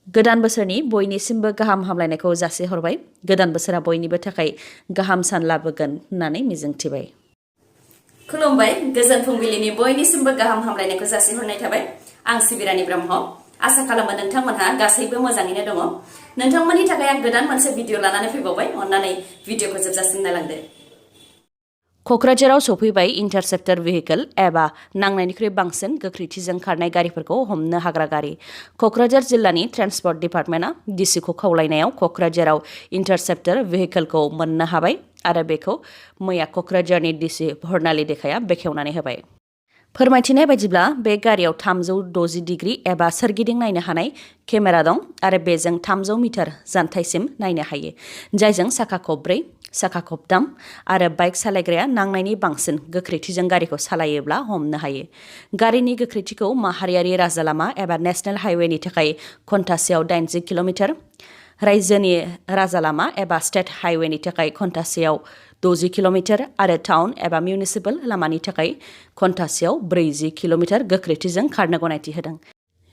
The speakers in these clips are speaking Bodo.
गोदान बोसोरनि बयनिसिमबो गाहाम हामलायनायखौ जासिहरबाय। गोदान बोसोरा बयनिबो थाखाय गाहाम सान लाबोगोन होननानै मिजिंथिबाय। खुलुमबाय। गोजोन फुंबिलिनि बयनिसिमबो गाहाम हामलायनायखौ जासिहरनाय थाबाय। आं सिबिरानि ब्रह्म। आसा खालामो नोंथांमोनहा गासैबो मोजाङैनो दङ। नोंथांमोननि थाखाय आं गोदान मोनसे भिडिअ लानानै फैबावबाय। अन्नानै भिडिअखौ जोबजासिम नायलांदो। क'क्राझाराव सफैबाय इन्टारसेप्टर भेहिकल एबा नांनायनिख्रुइ बांसिन गोख्रैथिजों खारनाय गारिफोरखौ हमनो हाग्रा गारि। क'क्राझार जिल्लानि ट्रेन्सपर्ट डिपार्टमेन्टआ डिसिखौ खावलायनायाव क'क्राझाराव इन्टारसेप्टर भेहिकलखौ मोननो हाबाय आरो बेखौ मैया क'क्राझारनि डिसि भर्नालि देखाया बेखेवनानै होबाय। फोरमायथिनाय बायदिब्ला बे गारियाव 360 डिग्री एबा सोरगिदिं नायनो हानाय केमेरा दं आरो बेजों 300 मिटार जानथायसिम नायनो हायो, जायजों साखा खबब्रै, साखा खबथाम आरो बाइक सालायग्राया नांनायनि बांसिन गोख्रैथिजों गारिखौ सालायोब्ला हमनो हायो। गारिनि गोख्रैथिखौ माहारियारि राजा लामा एबा नेशनेल हाइवेनि थाखाय घन्टासेयाव 80 किल'मिटार, रायजोनि राजा लामा एबा स्टेट हाइवेनि थाखाय घन्टासेयाव 60 किल'मिटार आरो टाउन एबा मिउनिसिपेल लामानि थाखाय घन्टासेयाव 40 किल'मिटार गोख्रैथिजों खारनो गनायथि होदों।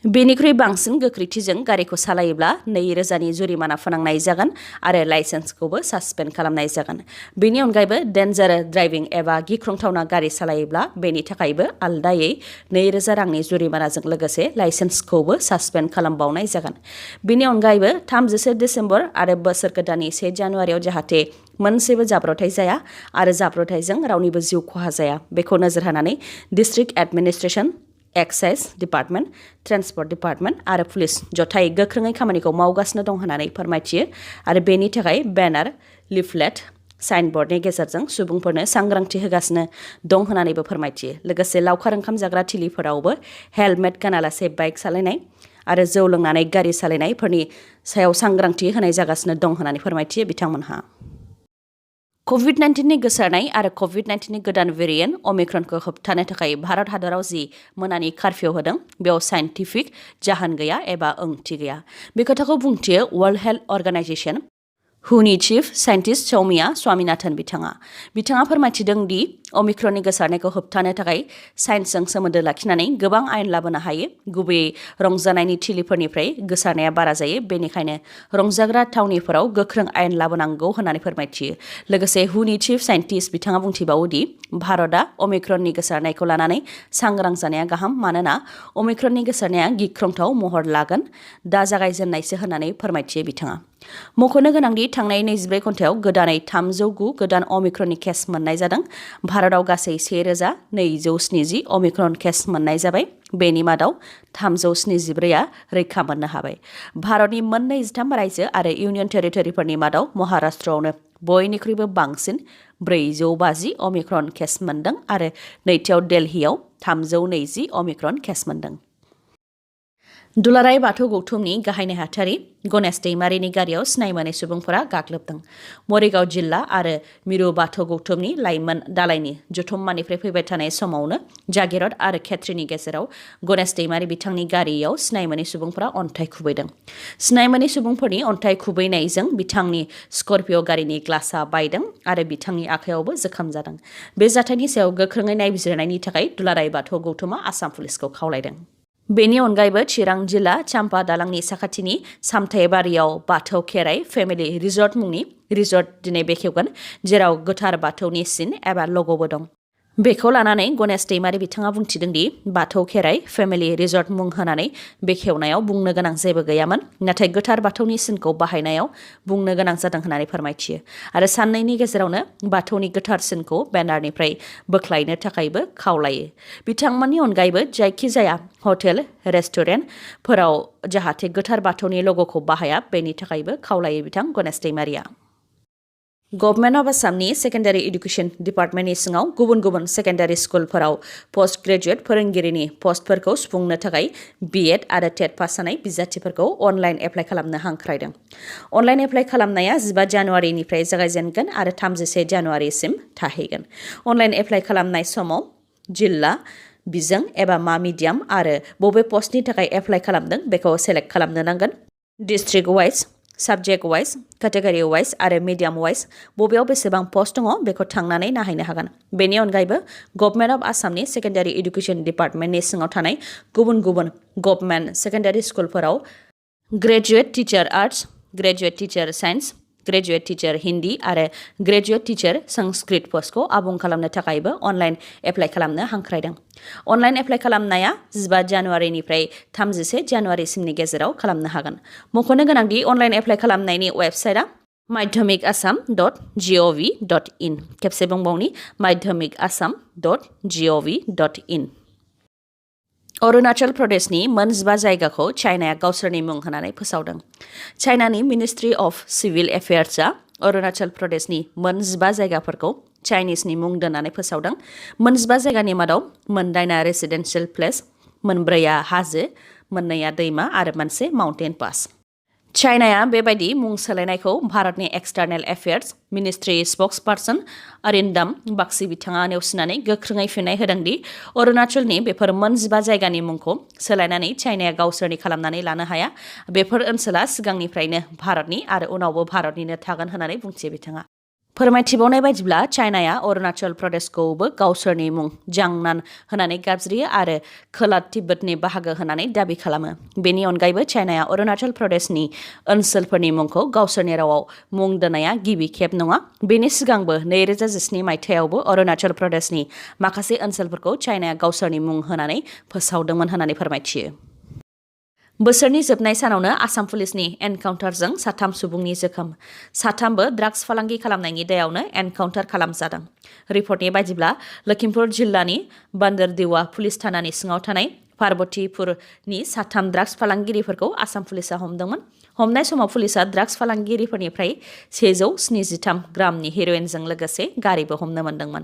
बेनिख्रुइ बांसिन गोख्रैथिजों गारिखौ सालायोब्ला 2000नि जुरिमाना फोनांनाय जागोन आरो लाइसेन्सखौबो सासपेन्ड खालामनाय जागोन। बेनि अनगायैबो डेन्जार ड्राइभिं एबा गिख्रंथावना गारि सालायोब्ला बेनि थाखायबो आलदायै 2000 रांनि जुरिमानाजों लोगोसे लाइसेन्सखौबो सासपेन्ड खालामबावनाय जागोन। बेनि अनगायैबो 31 डिसेम्बर आरो बोसोर गोदाननि 1 जानुवारियाव जाहाथे मोनसेबो जाब्रबथाय जाया आरो जाब्रबथायजों रावनिबो जिउ खहा जाया, बेखौ नोजोर होनानै district administration, excise department, transport department आरो पुलिस जथायै गोख्रोङै खामानिखौ मावगासिनो दं होननानै फोरमायथियो आरो बेनि थाखाय बेनार, लिफलेट, साइनबर्डनि गेजेरजों सुबुंफोरनो सांग्रांथि होगासिनो दं होननानैबो फोरमायथियो। लोगोसे लावखार ओंखाम जाग्रा थिलिफोरावबो हेलमेट गानालासे बाइक सालायनाय आरो जौ लोंनानै गारि सालायनायफोरनि सायाव सांग्रांथि होनाय जागासिनो दं होननानै फोरमायथियो बिथांमोनहा। कभिड-19नि गोसारनाय आरो कभिड-19नि गोदान भेरिएन्ट अमिक्रनखौ होबथानो थाखाय भारत हादराव जि मोनानि कार्फिउ होदों, बेयाव साइन्टिफिक जाहोन गैया एबा ओंथि गैया। बे खोथाखौ बुंथियो वर्ल्ड हेल्थ अर्गानाइजेसन हुनि चिफ साइन्टिस्ट सौमिया स्वामीनाथन बिथाङा फोरमायथिदों दि अमिक्रननि गोसारनायखौ होबथानो थाखाय साइन्सजों सोमोन्दो लाखिनानै गोबां आयेन लाबोनो हायो। गुबैयै रंजानायनि थिलिफोरनिफ्राय गोसारनाया बारा जायो, बेनिखायनो रंजाग्रा थावनिफोराव गोख्रों आयेन लाबोनांगौ होननानै फोरमायथियो। लोगोसे हुनि चिफ साइन्टिस्ट बिथाङा बुंथिबावो दि भारतआ अमिक्रननि गोसारनायखौ लानानै सांग्रां जानाया गाहाम, मानोना अमिक्रननि गोसारनाया गिख्रंथाव महर लागोन, दा जागायजेननायसो होननानै फोरमायथियो बिथाङा। मख'नो गोनांदि थांनाय 24 घन्टायाव गोदानै 309 गोदान अमिक्रननि केस मोननाय जादों। भारतआव गासै 1270 अमिक्रन केस मोननाय जाबाय। बेनि मादाव 374आ रैखा मोननो हाबाय। भारतनि मोन 23 रायजो आरो इउनियन टेरिटरिफोरनि मादाव महाराष्ट्रआवनो बयनिख्रुइबो बांसिन 450 अमिक्रन केस मोनदों आरो नैथियाव दिल्लीआव 320 अमिक्रन केस मोनदों। दुलाराय बाथौ गौथुमनि गाहाय नेहाथारि गणेश दैमारिनि गारियाव सिनायमोनै सुबुंफोरा गाग्लोबदों। मरिगाव जिल्ला आरो मिरु बाथौ गौथुमनि लाइमोन दालायनि जथुम्मानिफ्राय फैबाय थानाय समावनो जागिरद आरो खेत्रीनि गेजेराव गणेश दैमारि बिथांनि गारियाव सिनायमोनै सुबुंफोरा अन्थाइ खुबैदों। सिनायमोनै सुबुंफोरनि अन्थाइ खुबैनायजों बिथांनि स्कर्पिय' गारिनि ग्लासआ बायदों आरो बिथांनि आखायावबो जोखोम जादों। बे जाथायनि सायाव गोख्रोङै नायबिजिरनायनि थाखाय दुलाराय बाथौ गौथुमा आसाम पुलिसखौ खावलायदों। बेनि अनगायैबो चिरां जिल्ला चाम्पा दालांनि साखाथिनि सामथायबारियाव बाथौ खेराइ फेमिलि रिजर्ट मुंनि रिजर्ट दिनै बेखेवगोन, जेराव गोथार बाथौनि सिन एबा लग'बो दं। बेखौ लानानै गणेश दैमारि बिथाङा बुंथिदों दि बाथौ खेराइ फेमिलि रिजर्ट मुं होनानै बेखेवनायाव बुंनो गोनां जेबो गैयामोन, नाथाय गोथार बाथौनि सिनखौ बाहायनायाव बुंनो गोनां जादों होननानै फोरमायथियो आरो साननैनि गेजेरावनो बाथौनि गोथार सिनखौ बेनारनिफ्राय बोख्लायनो थाखायबो खावलायो। बिथांमोननि अनगायैबो जायखिजाया हटेल रेस्टुरेन्टफोराव जाहाथे गोथार बाथौनि लग'खौ बाहाया, बेनि थाखायबो खावलायो बिथां गणेश दैमारिया। गभर्नमेन्ट अफ आसामनि सेकेन्डारि इडुकेसन डिपार्टमेन्टनि सिङाव गुबुन गुबुन सेकेन्डारि स्कुलफोराव पस्ट ग्रेजुवेट फोरोंगिरिनि पस्टफोरखौ सुफुंनो थाखाय बिएड आरो टेट पास जानाय बिजाथिफोरखौ अनलाइन एप्लाइ खालामनो हांख्रायदों। अनलाइन एप्लाइ खालामनाया 15 जानुवारिनिफ्राय जागायजेनगोन आरो 31 जानुवारिसिम थाहैगोन। अनलाइन एप्लाइ खालामनाय समाव जिल्ला, बिजों एबा मा मिडियाम आरो बबे पस्टनि थाखाय एप्लाइ खालामदों बेखौ सेलेक्ट खालामनो नांगोन। District wise, subject wise, category wise आरो मिडियाम वाइज बबेयाव बेसेबां पस्ट दङ बेखौ थांनानै नायहैनो हागोन। बेनि अनगायैबो गभर्नमेन्ट अफ आसामनि सेकेन्डारि इडुकेसन डिपार्टमेन्टनि सिङाव थानाय गुबुन गुबुन गभर्नमेन्ट सेकेन्डारि स्कुलफोराव graduate teacher arts, graduate teacher science, graduate teacher Hindi आरो ग्रेजुवेट टीचार संस्कृत पस्टखौ आबुं खालामनो थाखायबो अनलाइन एप्लाइ खालामनो हांख्रायदों। अनलाइन एप्लाइ खालामनाया 15 जानुवारिनिफ्राय 31 जानुवारिसिमनि गेजेराव खालामनो हागोन। मख'नो गोनांदि अनलाइन एप्लाइ खालामनायनि वेबसाइटआ madhyamikassam.gov.in। खेबसे बुंबावनि madhyamikassam.gov.in। अरुणाचल प्रदेशनि मोन 15 जायगाखौ चाइनाया गावसोरनि मुं होनानै फोसावदों। चाइनानि मिनिस्ट्रि अफ सिभिल एफेयार्सआ अरुणाचल प्रदेशनि मोन 15 जायगाफोरखौ चाइनिसनि मुं दोननानै फोसावदों। मोन 15 जायगानि मादाव मोनदाइना रेसिडेन्सियेल प्लेस, मोनब्रैया हाजो, मोननैया दैमा आरो मोनसे माउन्टेन पास। चाइनाया बेबायदि मुं सोलायनायखौ भारतनि एक्सटार्नेल एफेयार्स मिनिस्ट्रि स्पक्सपार्सन अरिन्दाम बागची बिथाङा नेवसिनानै गोख्रोङै फिननाय होदों दि अरुणाचलनि बेफोर मोन 15 जायगानि मुंखौ सोलायनानै चाइनाया गावसोरनि खालामनानै लानो हाया। बेफोर ओनसोला सिगांनिफ्रायनो भारतनि आरो उनावबो भारतनिनो थागोन होननानै बुंथियो बिथाङा। फोरमायथिबावनाय बायदिब्ला चाइनाया अरुणाचल प्रदेशखौबो गावसोरनि मुं जांनान होनानै गाबज्रियो आरो खोला तिब्बतनि बाहागो होननानै दाबि खालामो। बेनि अनगायैबो चाइनाया अरुणाचल प्रदेशनि ओनसोलफोरनि मुंखौ गावसोरनि रावाव मुं दोननाया गिबि खेब नङा। बेनि सिगांबो 2017 मायथाइयावबो अरुणाचल प्रदेशनि माखासे ओनसोलफोरखौ चाइनाया गावसोरनि मुं होनानै फोसावदोंमोन होननानै फोरमायथियो। बोसोरनि जोबनाय सानावनो आसाम पुलिसनि एनकाउन्टारजों 3 सुबुंनि जोखोम। 3बो ड्राग्स फालांगि खालामनायनि दायावनो एनकाउन्टार खालामजादों। रिपर्टनि बायदिब्ला लखिमपुर जिल्लानि बान्दरदेवा पुलिस थानानि सिङाव थानाय पार्बतीपुरनि 3 ड्राग्स फालांगिरिफोरखौ आसाम पुलिसआ हमदोंमोन। हमनाय समाव पुलिसआ ड्राग्स फालांगिरिफोरनिफ्राय 173 ग्रामनि हेर'इनजों लोगोसे गारिबो हमनो मोन्दोंमोन।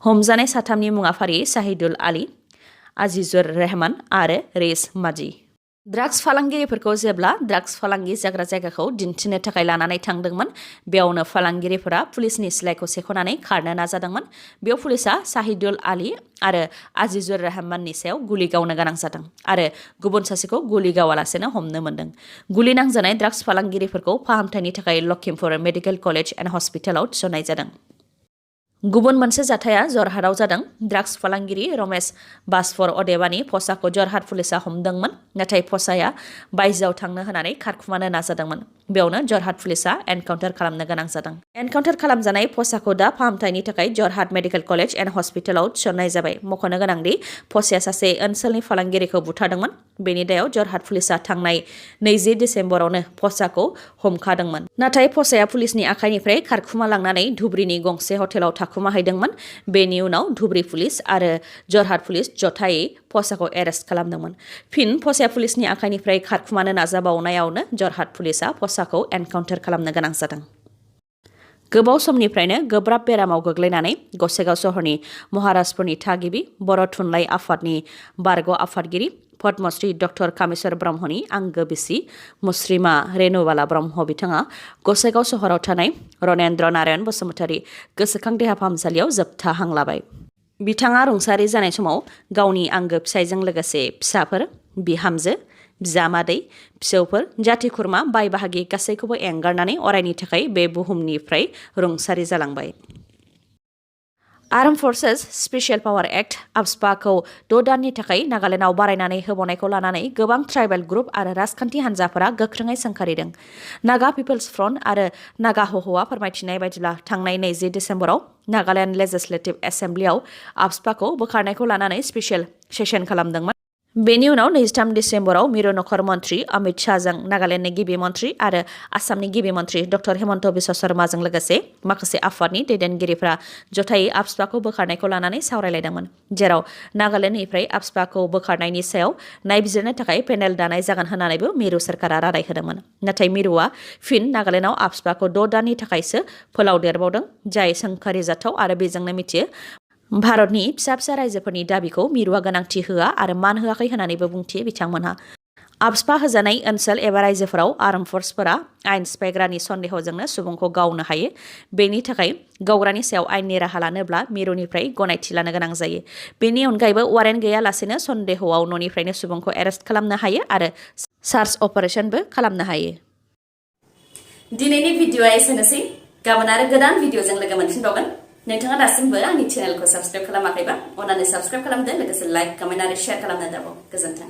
हमजानाय 3नि मुङा फारियै शाहिदुल आली, आजिजुर रहमान आरो रेस माजी। ड्राग्स फालांगिरिफोरखौ जेब्ला ड्राग्स फालांगि जाग्रा जायगाखौ दिन्थिनो थाखाय लानानै थांदोंमोन, बेयावनो फालांगिरिफोरा पुलिसनि सिलाइखौ सेख'नानै खारनो नाजादोंमोन। बेयाव पुलिसआ शाहिदुल आली आरो आजिजुर रहमाननि सायाव गुलि गावनो गोनां जादों आरो गुबुन सासेखौ गुलि गावालासेनो हमनो मोन्दों। गुलि नांजानाय ड्राग्स फालांगिरिफोरखौ फाहामथायनि थाखाय लखिमपुर मेडिकेल कलेज एन्ड हस्पिटालाव थिसननाय जादों। गुबुन मोनसे जाथाया जरहाटआव जादों। ड्राग्स फालांगिरि रमेश बासफर अदेबानि फसाखौ जरहाट पुलिसआ हमदोंमोन, नाथाय फसाया बायजोआव थांनो होनानै खारखुमानो नाजादोंमोन। बेयावनो जरहाट पुलिसआ एनकाउन्टार खालामनो गोनां जादों। एनकाउन्टार खालामजानाय फसाखौ दा फाहामथायनि थाखाय जरहाट मेडिकेल कलेज एन्ड हस्पिटालाव थिसननाय जाबाय। मख'नो गोनांदि फसाया सासे ओनसोलनि फालांगिरिखौ बुथारदोंमोन। बेनि दायाव जरहाट पुलिसआ थांनाय 20 डिसेम्बरावनो फसाखौ हमखादोंमोन। नाथाय फसाया पुलिसनि आखाइनिफ्राय खारखुमा लांनानै धुब्रीनि गंसे हटेलाव थाखुमाहैदोंमोन। बेनि उनाव धुब्री पुलिस आरो जरहाट पुलिस जथायै फसाखौ एरेस्ट खालामदोंमन। फिन फसाया पुलिसनि आखाइनिफ्राय खारखुमानो नाजाबावनायावनो जरहाट पुलिसआ फसाखौ एनकाउन्टार खालामनो गोनां जादों। गोबाव समनिफ्रायनो गोब्राब बेरामाव गोग्लैनानै गसाइगाव सहरनि महाराजपुरनि थागिबि बर' थुनलाइ आफादनि बारग' आफादगिरि पद्मश्री डक्टर कामेश्वर ब्रह्मनि आंगो बिसि मुस्रिमा रेनुबाला ब्रह्म बिथाङा गसाइगाव सहराव थानाय रनेन्द्र नारायण बसुमतारी गोसोखां देहा फाहामसालियाव जोबथा हां लाबाय। बिथाङा रुंसारि जानाय समाव गावनि आंगो फिसायजों लोगोसे फिसाफोर, बिहामजो, बिजामादै, फिसौफोर, जाथि खुरमा, बाय बाहागि गासैखौबो एंगारनानै अरायनि थाखाय बे बुहुमनिफ्राय रुंसारि जालांबाय। Arm forces special power act AFSPA-खौ 6 दाननि थाखाय नागालेन्डआव बारायनानै होबावनायखौ लानानै गोबां ट्राइबेल ग्रुप आरो राजखान्थि हान्जाफोरा गोख्रोङै सोंखारिदों। नागा पिपल्स फ्रन्ट आरो नागा ह'ह'आ फोरमायथिनाय बायदिब्ला थांनाय 20 डिसेम्बराव नागालेन्ड लेजिस्लेटिभ एसेम्ब्लियाव AFSPA-खौ बोखारनायखौ लानानै स्पेशल सेसन खालामदोंमोन। बेनि उनाव 23 डिसेम्बराव मिरु नखर मन्त्रि अमित शाहजों नागालेन्डनि गिबि मन्त्रि आरो आसामनि गिबि मन्त्रि डक्टर हेमन्त बिश्व शर्माजों लोगोसे माखासे आफादनि दैदेनगिरिफ्रा जथायै AFSPA-खौ बोखारनायखौ लानानै सावरायलायदोंमोन, जेराव नागालेन्डनिफ्राय AFSPA-खौ बोखारनायनि सायाव नायबिजिरनो थाखाय पेनेल दानाय जागोन होननानैबो मिरु सोरखारा रादाय होदोंमोन। नाथाय मिरुआ फिन नागालेन्डआव AFSPA-खौ 6 दाननि थाखायसो फोलावदेरबावदों, जाय सोंखारिजाथाव आरो बेजोंनो मिथियो। भारतनि फिसा फिसा रायजोफोरनि दाबिखौ मिरुआ गोनांथि होआ आरो मान होआखै होननानैबो बुंथियो बिथांमोनहा। AFSPA होजानाय ओनसोल एबा रायजोफोराव आर्म फोर्सफोरा आयेन सिफायग्रानि सन्देहजोंनो सुबुंखौ गावनो हायो। बेनि थाखाय गावग्रानि सायाव आयेननि राहा लानोब्ला मिरुनिफ्राय गनायथि लानो गोनां जायो। बेनि अनगायैबो वारेन्ट गैयालासेनो सन्देहआव न'निफ्रायनो सुबुंखौ एरेस्ट खालामनो हायो आरो सार्च अपारेशनबो खालामनो हायो। दिनैनि भिडिअ'आ एसेनोसै। गाबोन आरो गोदान भिडिअ'जों लोगो मोनफिनबावगोन। नोंथाङा दासिमबो आंनि चेनेलखौ साबस्क्राइब खालामाखैबा अन्नानै साबस्क्राइब खालामदो, लोगोसे लाइक, कमेन्ट आरो शेयार खालामनो दाबाव। गोजोन्थों।